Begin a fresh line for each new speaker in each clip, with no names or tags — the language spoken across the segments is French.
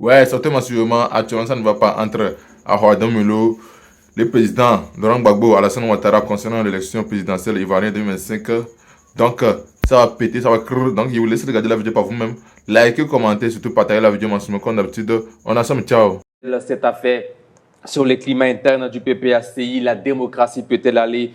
Ouais, certainement, sûrement, actuellement, ça ne va pas entre Ahouadou Melo, le président Laurent Gbagbo, Alassane Ouattara concernant l'élection présidentielle ivoirienne 2025. Donc, ça va péter, ça va crrr. Donc, je vous laisse regarder la vidéo par vous-même. Likez, commentez, surtout partagez la vidéo maximum comme d'habitude. On a ensemble, ciao.
Cette affaire sur le climat interne du PPACI, la démocratie peut-elle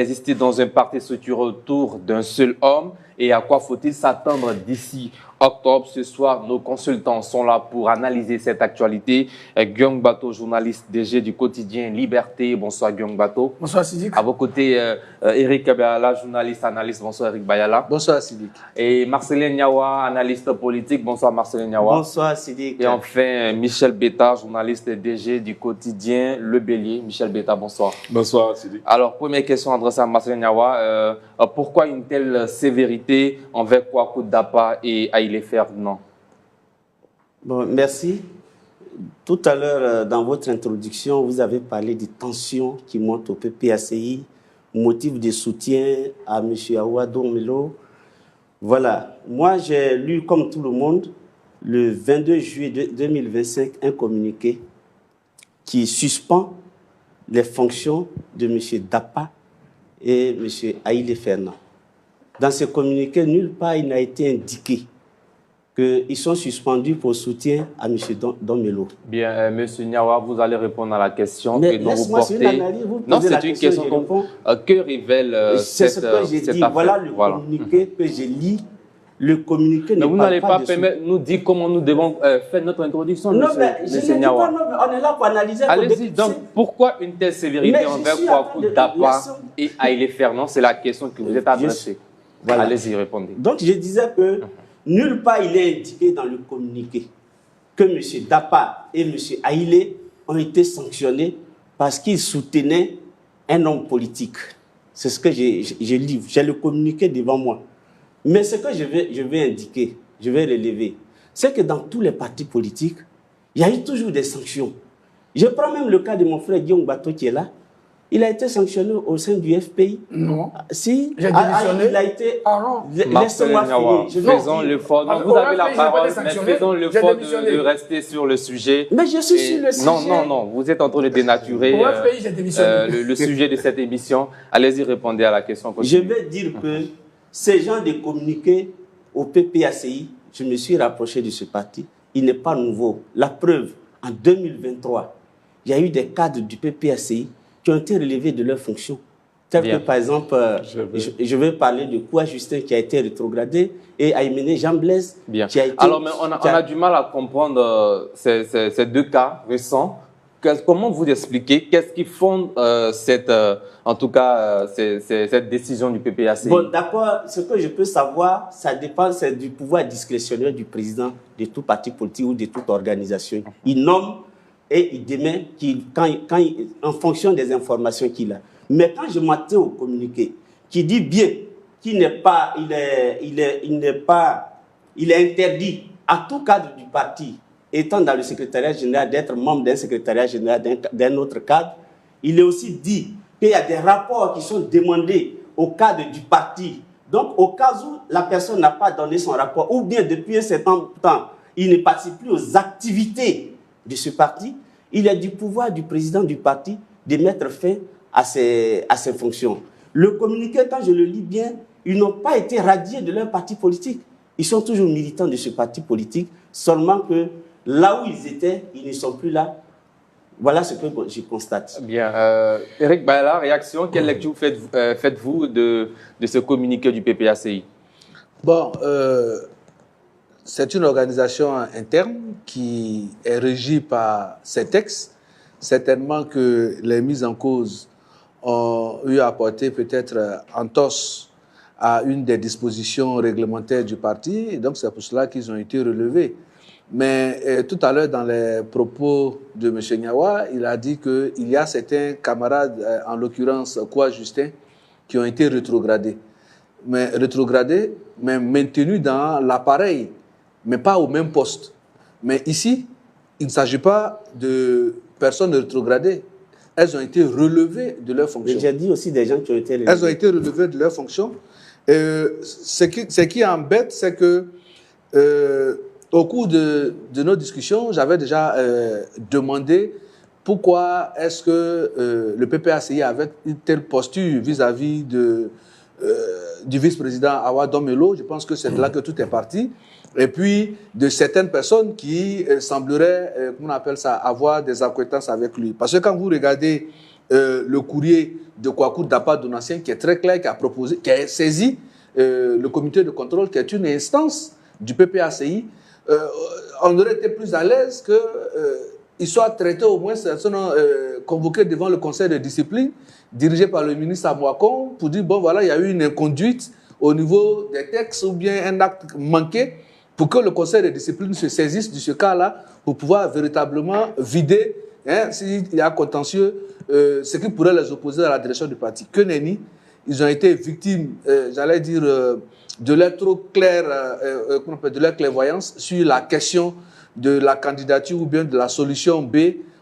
exister dans un parti structuré autour d'un seul homme? Et à quoi faut-il s'attendre d'ici octobre? Ce soir, nos consultants sont là pour analyser cette actualité. Guillaume Bato, journaliste DG du quotidien Liberté. Bonsoir Guillaume Bato.
Bonsoir Sidik.
À vos côtés, Eric Bayala, journaliste, analyste. Bonsoir Eric Bayala.
Bonsoir Sidik.
Et Marcelin Niawa, analyste politique. Bonsoir Marcelin Niawa.
Bonsoir Sidik.
Et enfin, Michel Beta, journaliste DG du quotidien Le Bélier. Michel Beta, bonsoir.
Bonsoir Sidik.
Alors, première question adressée à Marcelin Niawa. Pourquoi une telle sévérité envers Kouakou Dapa et Haïlé Ferdinand?
Bon, merci. Tout à l'heure, dans votre introduction, vous avez parlé des tensions qui montent au PPACI, motif de soutien à M. Ahouadou Melo. Voilà. Moi, j'ai lu, comme tout le monde, le 22 juillet 2025, un communiqué qui suspend les fonctions de M. Dapa et M. Haïlé Ferdinand. Dans ce communiqué, nulle part il n'a été indiqué qu'ils sont suspendus pour soutien à M. Domelo.
Bien, M. Niawa, vous allez répondre à la question
Mais
que nous vous portez.
Non, c'est
une question que révèle
c'est ce que j'ai dit. Voilà le communiqué que j'ai lu. Le communiqué
ne vous n'allez pas permettre nous dire comment nous devons faire notre introduction,
non, mais je ne dis pas, non, mais on est là pour analyser.
Allez-y, donc pourquoi une telle sévérité envers Kouakou Dapa et Haïlé Ferdinand? C'est la question que vous êtes adressée. Voilà. Allez-y, répondez.
Donc, je disais que nulle part il est indiqué dans le communiqué que M. Dapa et M. Haïlé ont été sanctionnés parce qu'ils soutenaient un homme politique. C'est ce que j'ai lu. J'ai le communiqué devant moi. Mais ce que je vais indiquer, je vais relever, c'est que dans tous les partis politiques, il y a eu toujours des sanctions. Je prends même le cas de mon frère Guillaume Bato qui est là. Il a été sanctionné au sein du FPI.
Non.
Si.
J'ai démissionné.
Il a été.
Ah non.
Laissez-moi finir. Faisons l'effort. Vous avez la parole, mais faisons l'effort de rester sur le sujet.
Mais je suis sur le sujet.
Non. Vous êtes en train de dénaturer le sujet de cette émission. Allez-y, répondez à la question.
Je vais dire que ces gens de communiquer au PPACI, je me suis rapproché de ce parti. Il n'est pas nouveau. La preuve, en 2023, il y a eu des cadres du PPACI qui ont été relevés de leurs fonctions. Tel que, par exemple, je vais parler de Kouya Justin qui a été rétrogradé et Aïmene Jean Blaise qui a été...
Alors, mais on a du mal à comprendre ces deux cas récents. Comment vous expliquez? Qu'est-ce qui fonde cette décision du PPACI?
Bon, d'accord, ce que je peux savoir, ça dépend du pouvoir discrétionnaire du président de tout parti politique ou de toute organisation. Il nomme et il démet en fonction des informations qu'il a. Mais quand je m'attends au communiqué, qui dit bien qu'il n'est pas, il est interdit à tout cadre du parti, étant dans le secrétariat général, d'être membre d'un secrétariat général d'un autre cadre, il est aussi dit qu'il y a des rapports qui sont demandés au cadre du parti. Donc, au cas où la personne n'a pas donné son rapport, ou bien depuis un certain temps, il ne participe plus aux activités de ce parti, il y a du pouvoir du président du parti de mettre fin à ses fonctions. Le communiqué, quand je le lis bien, ils n'ont pas été radiés de leur parti politique. Ils sont toujours militants de ce parti politique, seulement que là où ils étaient, ils ne sont plus là. Voilà ce que je constate.
Bien. Eric Bayala, réaction, quelle lecture faites-vous de ce communiqué du PPACI?
Bon, c'est une organisation interne qui est régie par ces textes. Certainement que les mises en cause ont eu à apporter peut-être entorse à une des dispositions réglementaires du parti. Et donc, c'est pour cela qu'ils ont été relevés. Mais tout à l'heure, dans les propos de M. Niawa, il a dit qu'il y a certains camarades, en l'occurrence Kouya Justin, qui ont été rétrogradés. Mais maintenus dans l'appareil, mais pas au même poste. Mais ici, il ne s'agit pas de personnes rétrogradées. Elles ont été relevées de leurs fonctions.
J'ai dit aussi des gens qui ont été relevés.
Elles ont été relevées de leurs fonctions. Ce qui embête, c'est que au cours de nos discussions, j'avais déjà demandé pourquoi est-ce que le PPACI avait une telle posture vis-à-vis du vice-président Awa Domelo. Je pense que c'est de là que tout est parti. Et puis, de certaines personnes qui sembleraient, comment on appelle ça, avoir des acquaintances avec lui. Parce que quand vous regardez le courrier de Kwaku Dapa Donatien, qui est très clair, qui a saisi le comité de contrôle, qui est une instance du PPACI, on aurait été plus à l'aise qu'il soit traité au moins, convoqué devant le conseil de discipline, dirigé par le ministre Amouakon, pour dire, bon voilà, il y a eu une inconduite au niveau des textes ou bien un acte manqué, pour que le conseil de discipline se saisisse de ce cas-là, pour pouvoir véritablement vider, s'il y a contentieux, ce qui pourrait les opposer à la direction du parti. Que nenni, ils ont été victimes, j'allais dire, de leur trop claire, de leur clairvoyance sur la question de la candidature ou bien de la solution B,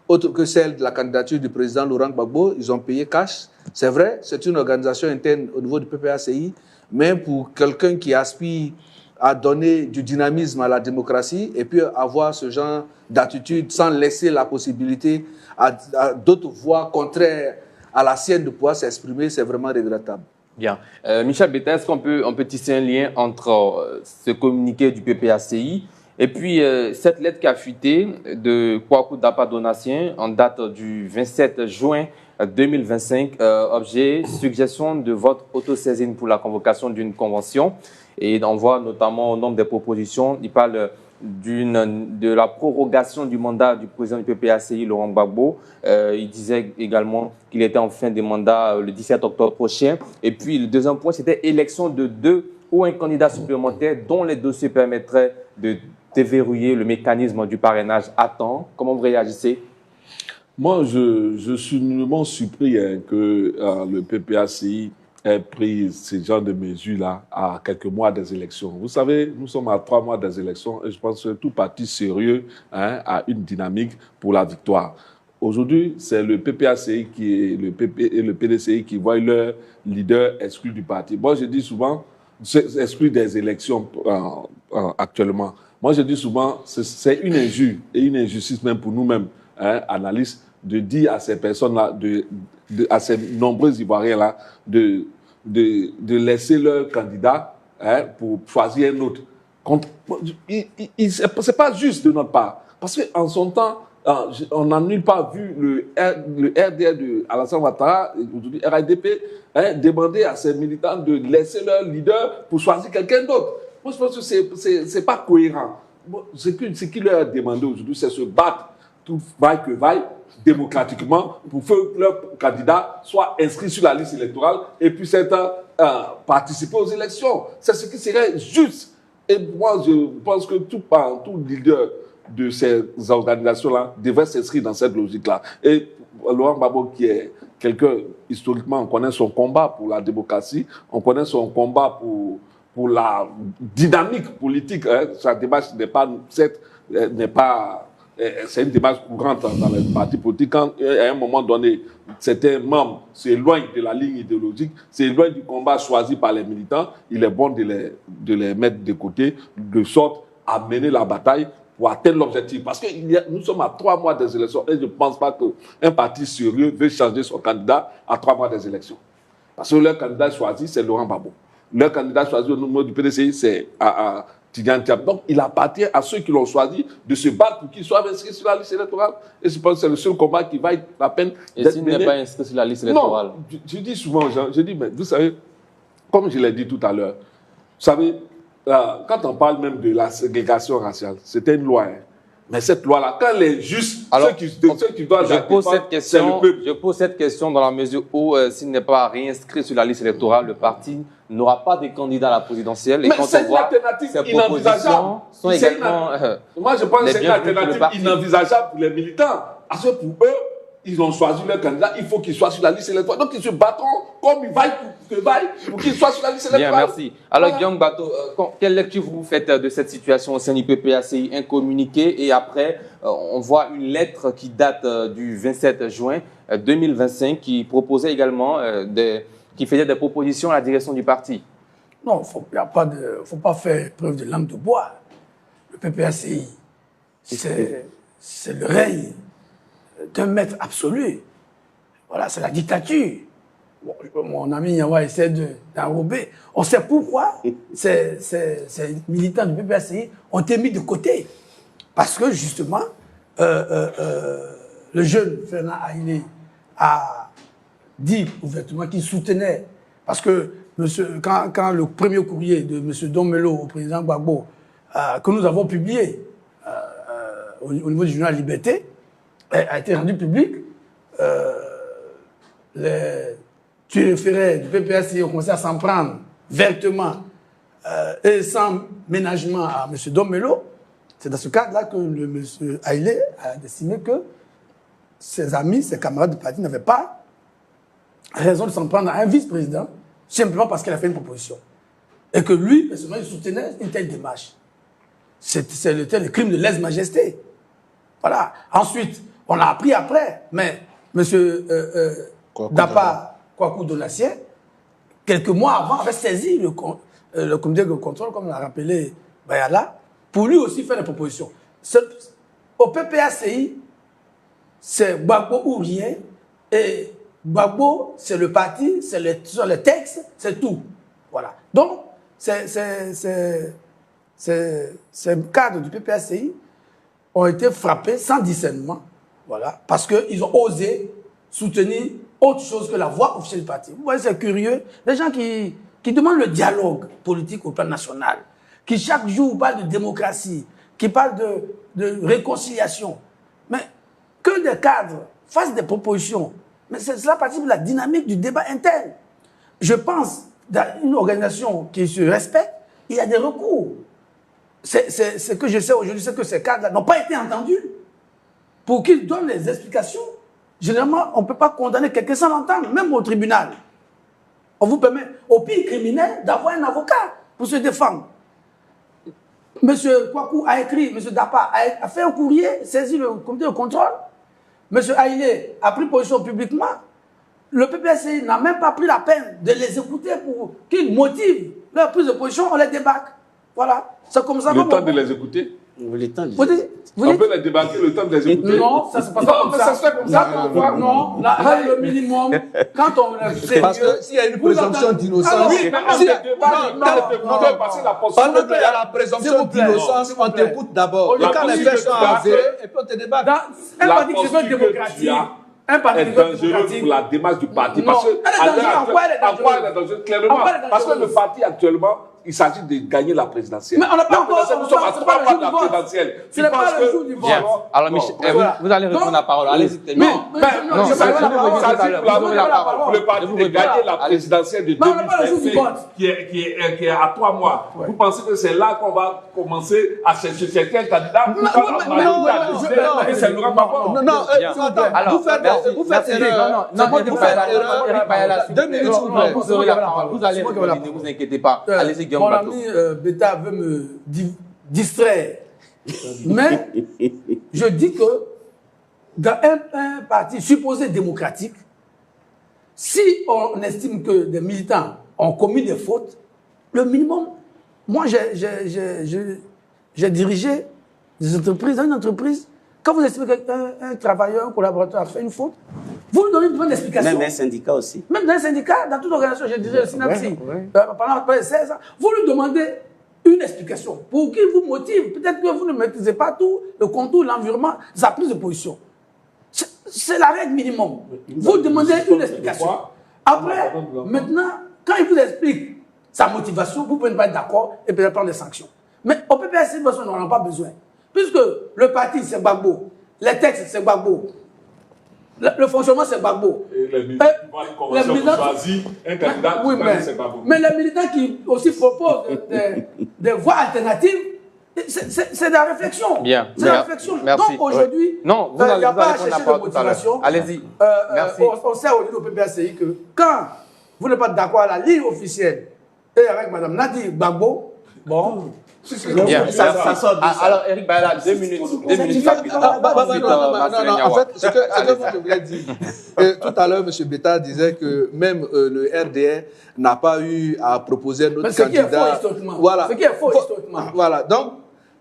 autre que celle de la candidature du président Laurent Gbagbo. Ils ont payé cash. C'est vrai, c'est une organisation interne au niveau du PPACI, mais pour quelqu'un qui aspire à donner du dynamisme à la démocratie et puis avoir ce genre d'attitude sans laisser la possibilité à d'autres voix contraires à la sienne de pouvoir s'exprimer, c'est vraiment regrettable.
Bien. Michel Betta, est-ce qu'on peut tisser un lien entre ce communiqué du PPACI et puis cette lettre qui a fuité de Kwaku Dapa Donatien en date du 27 juin 2025, objet suggestion de vote autosaisine pour la convocation d'une convention. Et on voit notamment au nombre des propositions, il parle de la prorogation du mandat du président du PPACI, Laurent Gbagbo. Il disait également qu'il était en fin de mandat le 17 octobre prochain. Et puis le deuxième point, c'était élection de 2 ou un candidat supplémentaire dont les dossiers permettraient de déverrouiller le mécanisme du parrainage à temps. Comment vous réagissez?
Moi, je suis nullement surpris que le PPACI ait pris ce genre de mesures-là à quelques mois des élections. Vous savez, nous sommes à 3 mois des élections et je pense que tout parti sérieux a une dynamique pour la victoire. Aujourd'hui, c'est le PPACI et le PDCI qui voient leur leader exclu du parti. Moi, je dis souvent, exclu des élections actuellement. Moi, je dis souvent, c'est une injure et une injustice même pour nous-mêmes, analystes, de dire à ces personnes-là, à ces nombreux Ivoiriens-là, de laisser leur candidat pour choisir un autre. C'est pas juste de notre part. Parce qu'en son temps, on n'a nulle part vu le RDR de Alassane Ouattara, aujourd'hui RADP, demander à ses militants de laisser leur leader pour choisir quelqu'un d'autre. Moi, je pense que c'est pas cohérent. Ce qu'il leur a demandé aujourd'hui, c'est se battre, tout vaille que vaille, démocratiquement, pour que leur candidat soit inscrit sur la liste électorale et puisse participer aux élections. C'est ce qui serait juste. Et moi, je pense que tout leader de ces organisations-là devrait s'inscrire dans cette logique-là. Et Laurent Gbagbo, qui est quelqu'un, historiquement, on connaît son combat pour la démocratie, on connaît son combat pour la dynamique politique. Sa démarche c'est une démarche courante dans les partis politiques. Quand, à un moment donné, certains membres s'éloignent de la ligne idéologique, s'éloignent du combat choisi par les militants, il est bon de les mettre de côté, de sorte à mener la bataille pour atteindre l'objectif. Parce que nous sommes à 3 mois des élections et je ne pense pas qu'un parti sérieux veut changer son candidat à 3 mois des élections. Parce que leur candidat choisi, c'est Laurent Gbagbo. Leur candidat choisi au niveau du PDCI, c'est Tidjane Thiam. Donc, il appartient à ceux qui l'ont choisi de se battre pour qu'il soit inscrit sur la liste électorale. Et je pense que c'est le seul combat qui va être la peine
d'être mené. Et s'il n'est pas inscrit sur la liste électorale?
Non, je dis souvent aux gens, mais vous savez, comme je l'ai dit tout à l'heure, vous savez, quand on parle même de la ségrégation raciale, c'était une loi. Mais cette loi-là, quand elle est juste,
alors,
ceux qui doivent la défendre, c'est le peuple.
Je pose cette question dans la mesure où, s'il n'est pas réinscrit sur la liste électorale, le parti n'aura pas de candidat à la présidentielle. Et
mais
quand
c'est une alternative inenvisageable.
Sont également,
moi, je pense que c'est une alternative inenvisageable pour les militants. Parce que pour eux, ils ont choisi leur candidat, il faut qu'il soit sur la liste électorale. Donc, ils se battront comme ils vaillent pour qu'il soit sur la liste électorale.
Bien, merci. Alors, Guillaume Bato, quelle lecture vous faites de cette situation au sein du PPACI? Un communiqué et après, on voit une lettre qui date du 27 juin 2025 qui proposait également, qui faisait des propositions à la direction du parti.
Non, il ne faut pas faire preuve de langue de bois. le PPACI, c'est le règne d'un maître absolu. Voilà, c'est la dictature. Bon, mon ami Yawa essaie d'enrober. On sait pourquoi ces militants du PPACI ont été mis de côté. Parce que justement, le jeune Fernand Haïlé a dit ouvertement qu'il soutenait, parce que quand le premier courrier de M. Domelo au président Gbagbo, que nous avons publié au niveau du journal Liberté, a été rendu public, tu référais du PPACI au conseil à s'en prendre vertement et sans ménagement à M. Domelo. C'est dans ce cadre-là que M. Haïlé a estimé que ses amis, ses camarades de parti n'avaient pas raison de s'en prendre à un vice-président, simplement parce qu'il a fait une proposition. Et que lui, personnellement, il soutenait une telle démarche. C'était le crime de lèse-majesté. Voilà. Ensuite, on a appris après, mais M. Dapa Kwaku Donatien, quelques mois avant, avait saisi le comité de contrôle, comme l'a rappelé Bayala, pour lui aussi faire des propositions. Au PPACI, c'est Gbagbo ou rien, et Gbagbo, c'est le parti, c'est le texte, c'est tout. Voilà. Donc, ces cadres du PPACI ont été frappés sans discernement, voilà, parce qu'ils ont osé soutenir autre chose que la voix officielle du parti. Vous voyez, c'est curieux. Les gens qui demandent le dialogue politique au plan national, qui chaque jour parlent de démocratie, qui parlent de réconciliation, mais que des cadres fassent des propositions. Mais cela participe de la dynamique du débat interne. Je pense, dans une organisation qui se respecte, il y a des recours. Ce que je sais aujourd'hui, c'est que ces cadres-là n'ont pas été entendus pour qu'ils donnent les explications. Généralement, on ne peut pas condamner quelqu'un sans l'entendre, même au tribunal. On vous permet, au pire criminel, d'avoir un avocat pour se défendre. Monsieur Kwaku a écrit, Monsieur Dapa a fait un courrier, saisi le comité de contrôle. Monsieur Haïlé a pris position publiquement. Le PPACI n'a même pas pris la peine de les écouter pour qu'ils motivent leur prise de position, on les débarque. Voilà. C'est comme ça.
Le temps de les écouter.
Le temps de
Vous dites,
on peut les débarquer le temps de les écouter.
non, ça se passe pas comme ça. Ça se fait comme ça. Non, là, le minimum, quand on est
Parce que s'il y a une présomption d'innocence,
parce que la
pendant qu'il y a la présomption d'innocence, on t'écoute d'abord. Et quand les faits sont avérés, et puis on te débat.
Un parti qui se veut démocratique. Un parti
est dangereux pour la démarche du parti. Parce que,
en quoi elle est
dangereuse clairement. Parce que le parti actuellement, il s'agit de gagner la présidentielle.
Mais on n'a pas encore.
Nous sommes à 3 mois de la présidentielle.
Ce n'est pas le jour du vote.
Alors, Michel, vous allez répondre la parole. Allez-y, terminez.
Non, ça s'agit pour le parti de gagner la présidentielle de 2025 qui est à 3 mois. Vous pensez que c'est là qu'on va commencer à chercher certains candidats et c'est le rapport?
Non, vous faites erreur.
Non,
2 minutes, s'il vous plaît.
Vous allez répondre, ne vous inquiétez pas. Allez-y, Guillaume
Mon
Bateau.
ami Beta veut me distraire. Mais je dis que dans un parti supposé démocratique, si on estime que des militants ont commis des fautes, le minimum, moi j'ai dirigé des entreprises, dans une entreprise, quand vous estimez qu'un travailleur, un collaborateur a fait une faute, vous lui donnez besoin d'explications.
Même un syndicat aussi.
Même dans un syndicat, dans toute organisation, j'ai dirigé le Synapsi, pendant 16 ans, vous lui demandez une explication pour qu'il vous motive. Peut-être que vous ne maîtrisez pas tout, le contour, l'environnement, sa prise de position. C'est la règle minimum. Vous demandez une explication. Après, maintenant, quand il vous explique sa motivation, vous pouvez ne pas être d'accord et peut-être prendre des sanctions. Mais au PPACI, de toute façon, on n'en a pas besoin. Puisque le parti, c'est Gbagbo, les textes, c'est Gbagbo, le fonctionnement, c'est Gbagbo.
Et les militants qui choisissent un candidat, c'est Gbagbo.
Mais les militants qui aussi proposent des voies alternatives, c'est de la réflexion.
Bien.
C'est de la réflexion.
Merci.
Donc aujourd'hui, il n'y a pas à chercher de motivation.
Allez-y. Merci.
On sait au niveau du PPACI que quand vous n'êtes pas d'accord à la ligne officielle et avec Mme Nadi Gbagbo, bon.
Bien.
Ça sort de ça.
Alors, Eric Bayala, 2 minutes. 2 minutes rapidement.
Non, en fait, ce que je voulais dire, tout à l'heure, M. Beta disait que même le RDR n'a pas eu à proposer un autre candidat.
Ce qui est faux historiquement.
Voilà.
Ce qui est faux historiquement.
Voilà. Donc,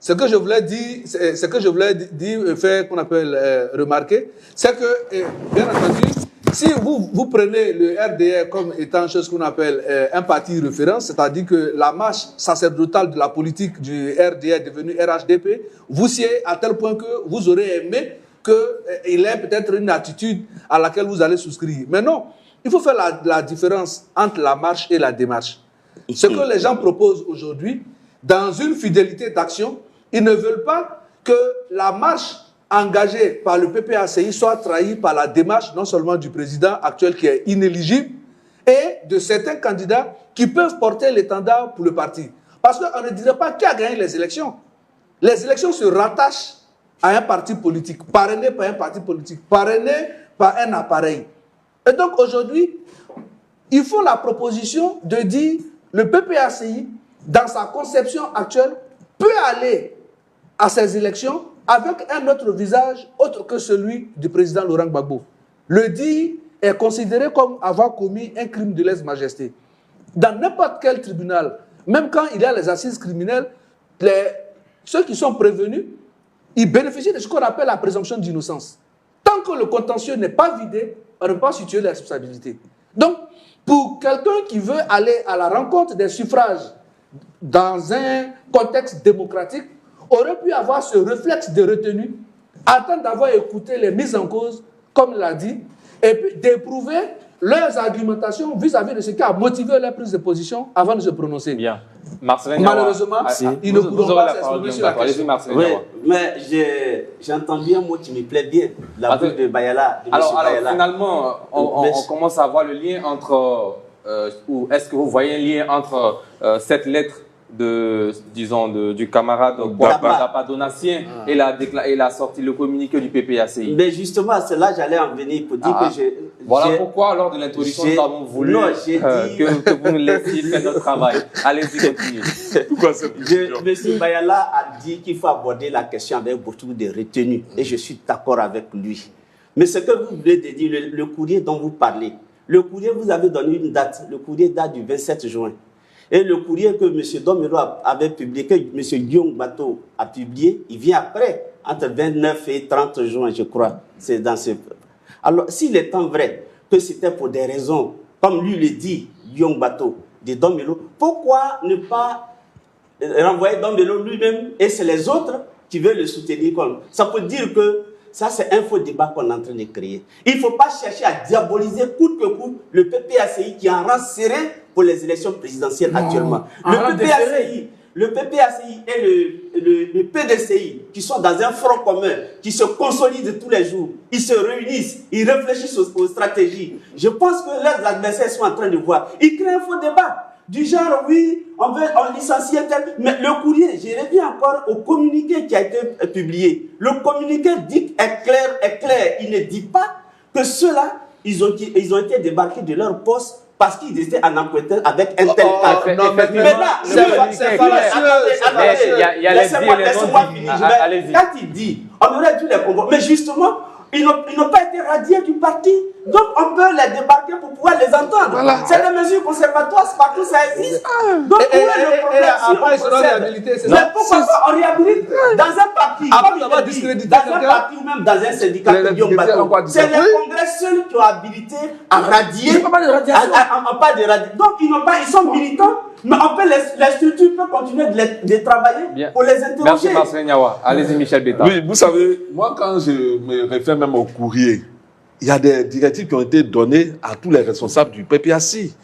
ce que je voulais dire, faire qu'on appelle remarquer, c'est que, bien entendu, si vous prenez le RDR comme étant chose qu'on appelle un parti référence, c'est-à-dire que la marche sacerdotale de la politique du RDR devenue RHDP, vous siez à tel point que vous aurez aimé qu'il ait peut-être une attitude à laquelle vous allez souscrire. Mais non, il faut faire la différence entre la marche et la démarche. Ce que les gens proposent aujourd'hui, dans une fidélité d'action, ils ne veulent pas que la marche engagée par le PPACI soit trahie par la démarche non seulement du président actuel qui est inéligible et de certains candidats qui peuvent porter l'étendard pour le parti. Parce qu'on ne dirait pas qui a gagné les élections. Les élections se rattachent à un parti politique, parrainé par un parti politique, parrainé par un appareil. Et donc aujourd'hui, il faut la proposition de dire le PPACI, dans sa conception actuelle, peut aller à ces élections avec un autre visage autre que celui du président Laurent Gbagbo. Le dit est considéré comme avoir commis un crime de lèse-majesté. Dans n'importe quel tribunal, même quand il y a les assises criminelles, ceux qui sont prévenus, ils bénéficient de ce qu'on appelle la présomption d'innocence. Tant que le contentieux n'est pas vidé, on ne peut pas situer la responsabilité. Donc, pour quelqu'un qui veut aller à la rencontre des suffrages dans un contexte démocratique, aurait pu avoir ce réflexe de retenue, attendre d'avoir écouté les mises en cause, comme l'a dit, et puis d'éprouver leurs argumentations vis-à-vis de ce qui a motivé leur prise de position avant de se prononcer.
Bien. Marcelin
Malheureusement, ils ne pourront pas s'exprimer sur la question.
Oui, mais j'entends bien un mot qui me plaît bien, la bouche de Bayala.
Alors finalement, on commence à voir le lien entre, ou est-ce que vous voyez un lien entre cette lettre du camarade Dapadonacien et la sortie, le communiqué du PPACI.
Mais justement, c'est là que j'allais en venir pour dire que
voilà pourquoi, lors de l'introduction, nous avons voulu que vous nous laissiez faire notre travail. Allez-y, continuez.
M. Bayala a dit qu'il faut aborder la question avec beaucoup de retenue, et je suis d'accord avec lui. Mais ce que vous venez de dire, le courrier dont vous parlez, le courrier, vous avez donné une date, le courrier date du 27 juin. Et le courrier que M. Domelo avait publié, que M. Guillaume Bateau a publié, il vient après, entre 29 et 30 juin, je crois. C'est dans ce... Alors, s'il est tant vrai que c'était pour des raisons, comme lui le dit, Guillaume Bateau, de Domelo, pourquoi ne pas renvoyer Domelo lui-même et c'est les autres qui veulent le soutenir comme... Ça peut dire que ça, c'est un faux débat qu'on est en train de créer. Il ne faut pas chercher à diaboliser coûte que coûte le PPACI qui en rend serré pour les élections présidentielles actuellement. Le PPACI et le PDCI qui sont dans un front commun, qui se consolident tous les jours, ils se réunissent, ils réfléchissent aux stratégies. Je pense que leurs adversaires sont en train de voir. Ils créent un faux débat. Du genre, oui, on licencie tel. Mais le courrier, je reviens encore au communiqué qui a été publié. Le communiqué dit est clair. Il ne dit pas que ceux-là, ils ont été débarqués de leur poste parce qu'ils étaient en acquaintance avec un tel cas.
Mais là,
laissez-moi finir. Quand il dit, on aurait dû les convoquer. Mais justement, ils n'ont pas été radiés du parti. Donc, on peut les débarquer pour pouvoir les entendre. Voilà. C'est des mesures conservatoires, c'est partout ça existe. Donc, où est le problème
après, si on réhabilité, c'est
ça. Mais pourquoi pas on réhabilite dans un parti, dans un parti ou même dans un syndicat c'est les congrès seuls qui ont habilité à radier. Il n'y a pas de radiation. Donc, ils sont militants. Mais on peut les structures peuvent continuer de travailler pour les interroger.
Merci Marcelin Niawa. Allez-y Michel Bétard.
Oui, vous savez, moi quand je me réfère même au courrier, il y a des directives qui ont été données à tous les responsables du PPACI.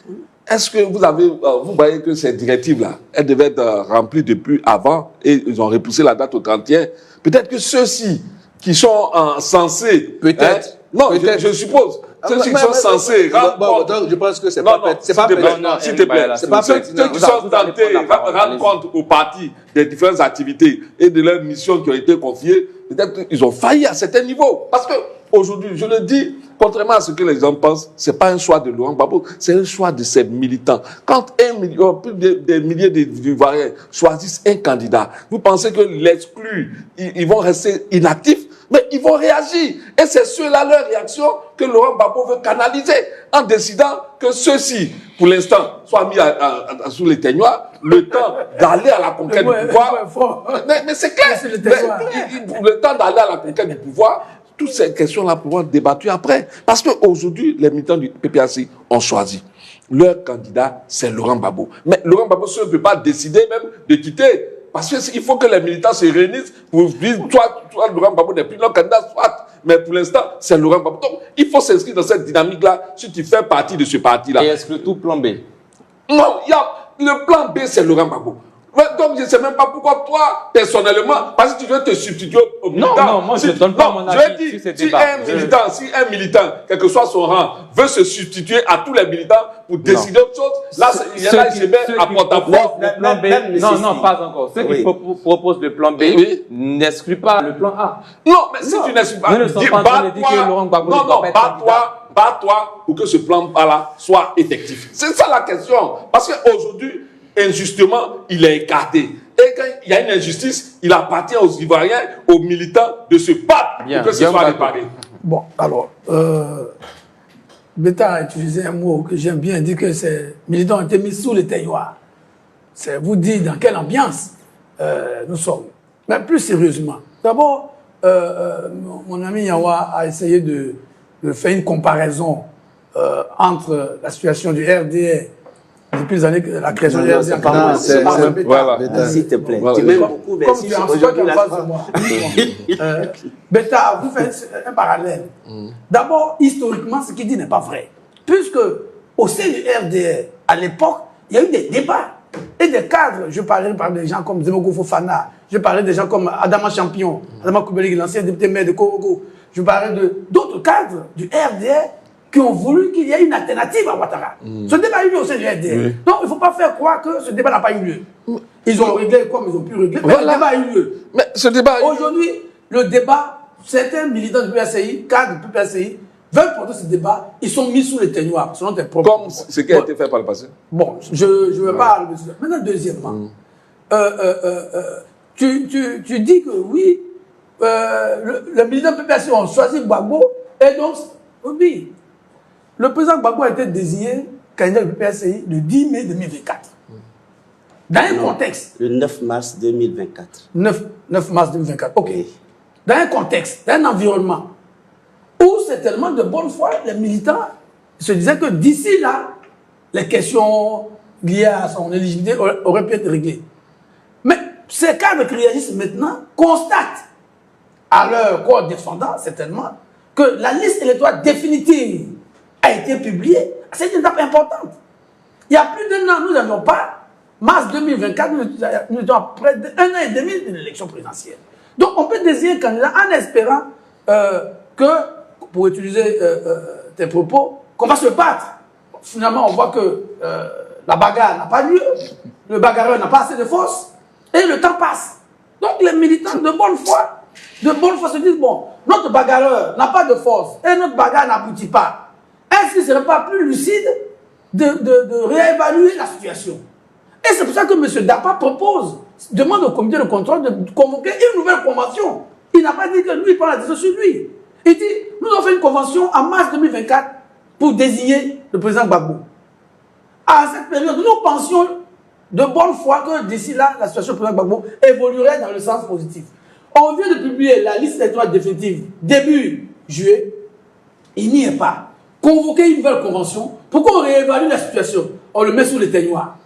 Est-ce que vous voyez que ces directives-là, elles devaient être remplies depuis avant et ils ont repoussé la date au 31. Peut-être que ceux-ci qui sont censés...
Peut-être.
Je suppose. Ceux qui sont censés
je pense que c'est pas
s'il te plaît. Ceux qui sont tentés rendre compte aux partis des différentes activités et de leurs missions qui ont été confiées, peut-être qu'ils ont failli à certains niveaux. Parce que aujourd'hui, je le dis, contrairement à ce que les gens pensent, c'est pas un choix de Laurent Gbagbo, c'est un choix de ses militants. Quand plus des milliers d'Ivoiriens choisissent un candidat, vous pensez que l'exclus, ils vont rester inactifs? Mais ils vont réagir. Et c'est cela leur réaction que Laurent Gbagbo veut canaliser en décidant que ceux-ci, pour l'instant, soient mis sous les teignoirs, le temps d'aller à la conquête du pouvoir. Mais c'est clair. Le temps d'aller à la conquête du pouvoir, toutes ces questions-là pourront être débattues après. Parce qu'aujourd'hui, les militants du PPACI ont choisi. Leur candidat, c'est Laurent Gbagbo. Mais Laurent Gbagbo ne peut pas décider même de quitter. Parce qu'il faut que les militants se réunissent pour dire, toi, Laurent Gbagbo n'est plus notre candidat, soit. Mais pour l'instant, c'est Laurent Gbagbo. Donc, il faut s'inscrire dans cette dynamique-là si tu fais partie de ce parti-là.
Et est-ce que tout plan B?
Non, le plan B, c'est Laurent Gbagbo. Donc, je ne sais même pas pourquoi toi, personnellement, parce que tu veux te substituer aux militants.
Non, moi, je ne donne pas mon avis sur ces débats.
Si un militant, quel que soit son rang, veut se substituer à tous les militants pour décider autre chose, là, il se met à porte-à-porte.
Le plan B, non, pas encore. Ceux qui proposent le plan B n'excluent pas le plan A.
Non, mais si tu n'exclues pas,
ne sont pas en train de dire que Laurent Gbagbo ne doit pas être candidat.
bats-toi pour que ce plan A-là soit effectif. C'est ça la question. Parce qu'aujourd'hui, injustement, il est écarté. Et quand il y a une injustice, il appartient aux Ivoiriens, aux militants de se battre pour que ce soit réparé.
Bon, alors, Beta a utilisé un mot que j'aime bien, il dit que ces militants ont été mis sous les teignoirs. C'est vous dire dans quelle ambiance nous sommes. Mais plus sérieusement, d'abord, mon ami Yawa a essayé de faire une comparaison entre la situation du RDR depuis les années, la création du RDR.
Voilà.
S'il te plaît.
Tu m'aimes beaucoup, mais si aujourd'hui la face de moi. Beta, vous faites un parallèle. D'abord, historiquement, ce qu'il dit n'est pas vrai. Puisque au sein du RDR, à l'époque, il y a eu des débats et des cadres. Je parlais par des gens comme Zemoko Fofana, je parlais des gens comme Adama Champion, Adama Koubeli, l'ancien député maire de Korogo. Je parlais d'autres cadres du RDR qui ont voulu qu'il y ait une alternative à Ouattara. Ce débat a eu lieu au sein du RDR. Donc, il ne faut pas faire croire que ce débat n'a pas eu lieu. Ils ont réglé comme ils ont pu régler, mais le débat a eu lieu.
Mais ce débat
aujourd'hui, le débat, certains militants du PPACI, cadres du PPACI, veulent porter ce débat, ils sont mis sous les teignoirs, selon tes propres.
Comme ce qui a été fait par le passé.
Bon, je ne veux pas arriver sur ça. Maintenant, deuxièmement, tu dis que oui, les militants du PPACI ont choisi Gbagbo, et donc, oui, le président Gbagbo a été désigné candidat du PPACI le 10 mai 2024. Dans un contexte.
Le 9 mars 2024.
9 mars 2024, ok. Dans un contexte, dans un environnement où c'est tellement de bonne foi, les militants se disaient que d'ici là, les questions liées à son éligibilité auraient pu être réglées. Mais ces cadres qui réagissent maintenant constatent à leur corps défendant, certainement, que la liste électorale définitive a été publiée. C'est une étape importante. Il y a plus d'un an, nous n'avions pas. Mars 2024, nous étions après 1 an et demi de l'élection présidentielle. Donc, on peut désigner un candidat en espérant que, pour utiliser tes propos, qu'on va se battre. Finalement, on voit que la bagarre n'a pas lieu, le bagarreur n'a pas assez de force, et le temps passe. Donc, les militants de bonne foi se disent, bon, notre bagarreur n'a pas de force, et notre bagarre n'aboutit pas. Est-ce qu'il ne serait pas plus lucide de réévaluer la situation? Et c'est pour ça que M. Dapa demande au comité de contrôle de convoquer une nouvelle convention. Il n'a pas dit que lui, il prend la décision sur lui. Il dit, nous avons fait une convention en mars 2024 pour désigner le président Gbagbo. À cette période, nous pensions de bonne foi que d'ici là, la situation du président Gbagbo évoluerait dans le sens positif. On vient de publier la liste électorale définitive début juillet. Il n'y est pas. Convoquer une nouvelle convention pour qu'on réévalue la situation. On le met sous les teignoirs.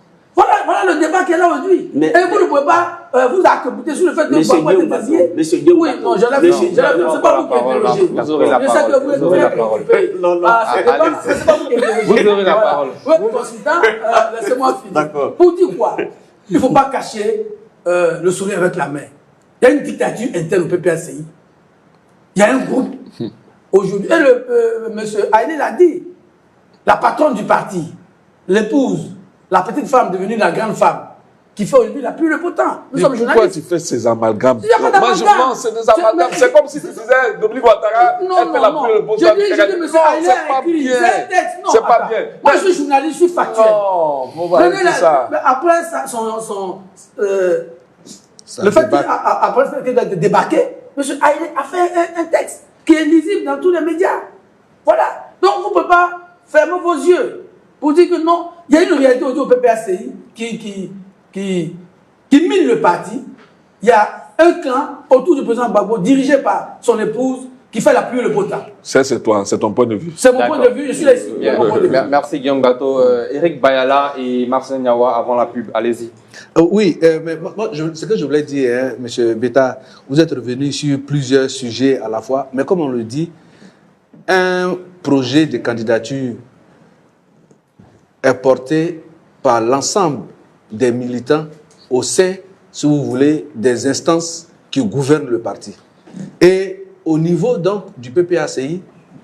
Voilà le débat qui est là aujourd'hui. Et vous ne pouvez pas vous accompagner sur le fait que Gbagbo est désigné.
Monsieur Guillaume,
oui, non, je l'ai vu. C'est pas vous qui interrogez.
Vous aurez la parole.
Je sais que vous êtes très préoccupé. C'est pas vous qui interrogez.
Vous aurez la parole.
Votre consultant, laissez-moi finir.
D'accord.
Pour dire quoi? Il ne faut pas cacher le sourire avec la main. Il y a une dictature interne au PPACI. Il y a un groupe aujourd'hui. Et M. Haïlé l'a dit. La patronne du parti, l'épouse, la petite femme devenue la grande femme, qui fait aujourd'hui la plus le potent. Nous sommes journalistes.
Pourquoi tu fais ces amalgames?
Il n'y a pas d'amalgame.
Non, c'est des amalgames. C'est comme si tu disais Dominique Ouattara, elle fait la plus le potent.
Je dis, M. Haïlé a écrit,
c'est pas bien.
Moi, je suis journaliste, je suis factuel.
Non, on va arrêter ça.
Après, le fait qu'il a débarqué, M. Haïlé a fait un texte qui est lisible dans tous les médias. Voilà. Donc, vous ne pouvez pas fermer vos yeux pour dire que non, il y a une réalité au PPACI qui mine le parti. Il y a un clan autour du président Gbagbo dirigé par son épouse qui fait la pluie et le beau temps.
Ça, c'est toi, c'est ton point de vue.
C'est mon point de vue, je suis là ici.
Merci Guillaume Gato. Eric Bayala et Marcel Niawa avant la pub. Allez-y.
Oui, mais moi, ce que je voulais dire, hein, M. Beta, vous êtes revenu sur plusieurs sujets à la fois, mais comme on le dit, un projet de candidature est porté par l'ensemble des militants au sein, si vous voulez, des instances qui gouvernent le parti. Et au niveau donc du PPACI,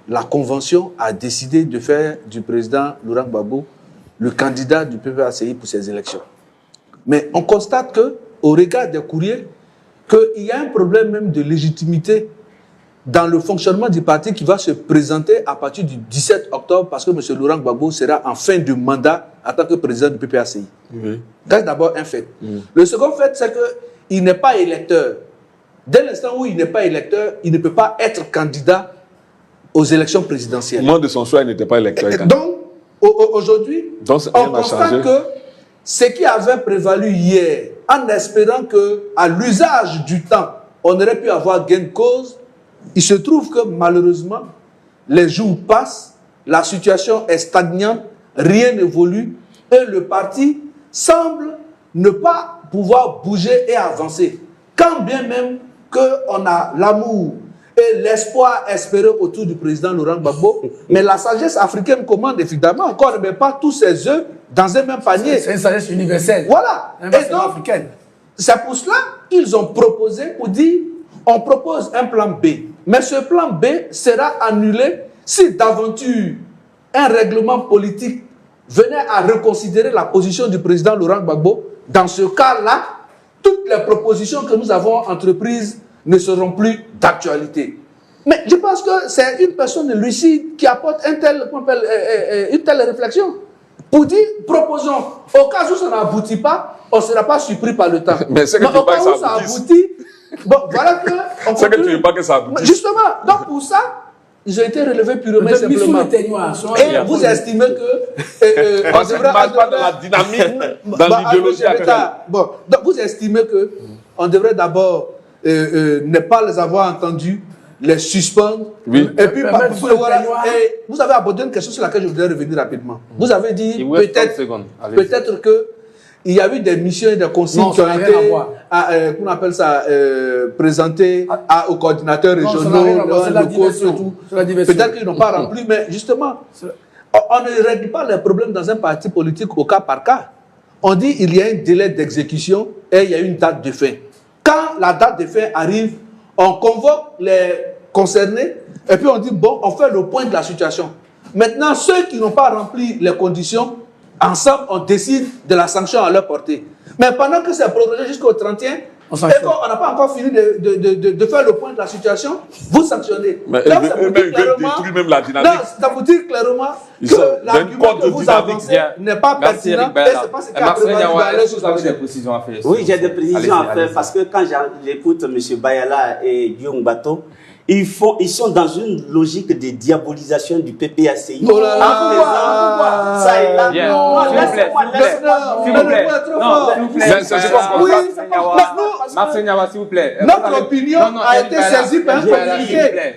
la convention a décidé de faire du président Laurent Gbagbo le candidat du PPACI pour ces élections. Mais on constate que, au regard des courriers, qu'il y a un problème même de légitimité dans le fonctionnement du parti qui va se présenter à partir du 17 octobre parce que M. Laurent Gbagbo sera en fin de mandat en tant que président du PPACI.
Oui.
C'est d'abord un fait. Le second fait, c'est qu'il n'est pas électeur. Dès l'instant où il n'est pas électeur, il ne peut pas être candidat aux élections présidentielles.
Au moment de son choix, il n'était pas électeur.
Donc, aujourd'hui, on constate que ce qui avait prévalu hier, en espérant qu'à l'usage du temps, on aurait pu avoir gain de cause, il se trouve que malheureusement, les jours passent, la situation est stagnante, rien n'évolue, et le parti semble ne pas pouvoir bouger et avancer. Quand bien même qu'on a l'amour et l'espoir espéré autour du président Laurent Gbagbo, mais la sagesse africaine commande évidemment encore ne met pas tous ses œufs dans un même panier.
C'est une sagesse universelle.
Voilà. Et donc,
africaine.
c'est pour cela qu'ils ont proposé pour dire on propose un plan B. Mais ce plan B sera annulé si d'aventure un règlement politique venait à reconsidérer la position du président Laurent Gbagbo. Dans ce cas-là, toutes les propositions que nous avons entreprises ne seront plus d'actualité. Mais je pense que c'est une personne lucide qui apporte une telle réflexion. Pour dire, proposons, au cas où ça n'aboutit pas, on ne sera pas surpris par le temps.
Mais c'est que
au cas où ça aboutit, bon, voilà que...
C'est que tu ne veux pas que ça aboutisse.
Justement, donc pour ça, ils ont été relevés purement et simplement. Et vous estimez que...
on ne parle pas de la dynamique, dans l'idéologie actuelle.
Bon, donc vous estimez qu'on devrait d'abord ne pas les avoir entendus, les suspendre.
Oui.
Et puis, voilà, et vous avez abordé une question sur laquelle je voudrais revenir rapidement. Vous avez dit peut-être qu'il y a eu des missions et des consignes qui ont été, qu'on appelle ça, présentées aux coordinateurs régionaux, locaux et tout. Peut-être qu'ils n'ont pas rempli, mais justement, on ne règle pas les problèmes dans un parti politique au cas par cas. On dit qu'il y a un délai d'exécution et il y a une date de fin. Quand la date de fin arrive, on convoque les concernés et puis on dit, bon, on fait le point de la situation. Maintenant, ceux qui n'ont pas rempli les conditions, ensemble, on décide de la sanction à leur portée. Mais pendant que c'est prorogé jusqu'au 31, et qu'on n'a pas encore fini de faire le point de la situation, vous sanctionnez.
Mais ça veut détruire même la dynamique.
Non, ça vous dit clairement que l'argument que vous avancez n'est pas pertinent et c'est pas ce qui a prévalu dans les choses.
Oui, j'ai des précisions à faire parce que quand j'écoute M. Bayala et Guillaume Bato, ils sont dans une logique de diabolisation du PPACI.
Oh là là,
ça est là.
Marcel Niawa, s'il vous plaît.
Notre opinion a été saisie par un communiqué.